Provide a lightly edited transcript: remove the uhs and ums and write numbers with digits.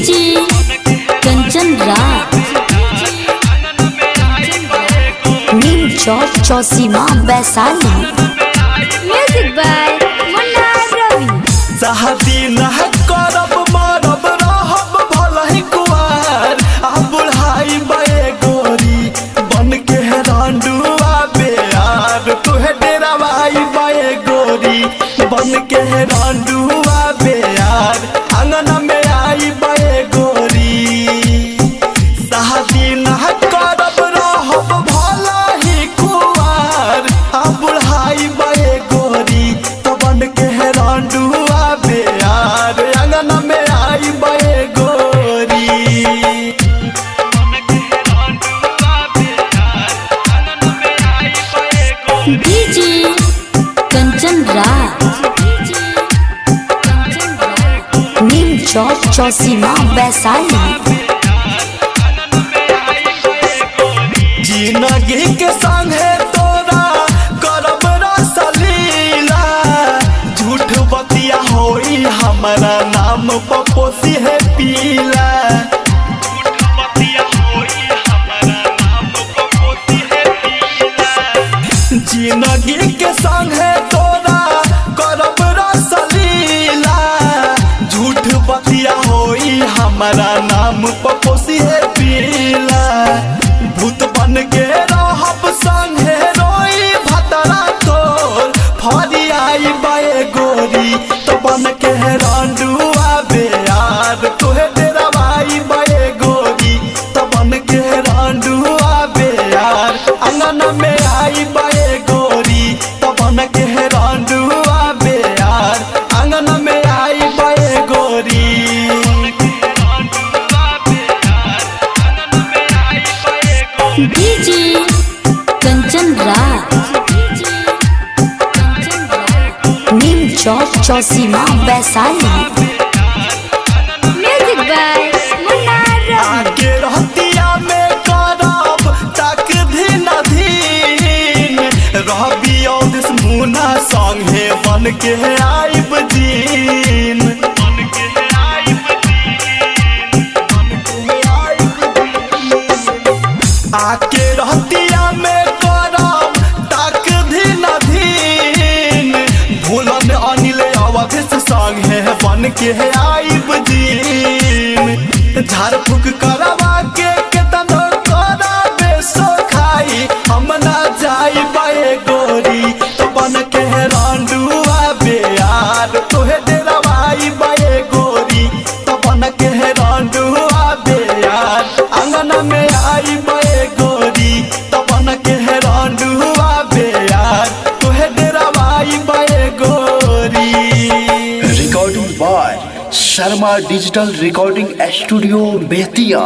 DJ Kanchan Raj Neem Chowk Chausima Vaishali. Music by Munna Ravi. शादी न करब मरब रहब भलही कुआर आ बुढ़ाई बे गोरी बन के रांडुआ बेयार तुहे डेरावाई बे गोरी बन के रांडुआ बेयार आंगन में आई बे गोरी। शादी न करब रहब भलही कुआर आ बुढ़ाई बे गोरी तो बन के रांडुआ बेयार आंगन में आई बे गोरी। डीजे कंचन राज नीम चौक चौसीमा वैशाली। जिंदगी के संगे तोरा करब रसलीला झूठ बतिया होई हमारा नाम पपोसी है पीला। जिंदगी के संगे तोरा करब रसलीला झूठ बतिया होई हमारा नाम पपोसी है पीला। भूत बन के रहब संगे रोई भतरा तोर फरी आई बे गोरी तो बन के रांडुआ बेयार तुहे डेरावाई बे गोरी तो बन के रांडुआ बेयार आंगन में आई बे गोरी तो बन के रांडुआ बेयार आंगन में आई बे गोरी। DJ Kanchan Raj Neem Chowk Chausima Vaishali. Music by Munna Ravi. आगे रहतिया में करब तक दिन धीन रहबी और मुना संगे बन के आइब जीन। आके रहतिया में करब तक दिन धीन भूलन अनिल अवधेश संगे बन के आइब जीन। झाड़ फूक करवा के केतनो कराबे सो खाई हम ना जाई बे गोरी तो बन के रांडुआ बेयार तोहे डेरावाई बे गोरी तो बन के रांडुआ बेयार आंगन में आई बे गोरी तो बन के रांडुआ बेयार तोहे डेरावाई बे गोरी। Recording by Sharma digital recording studio Bettiah.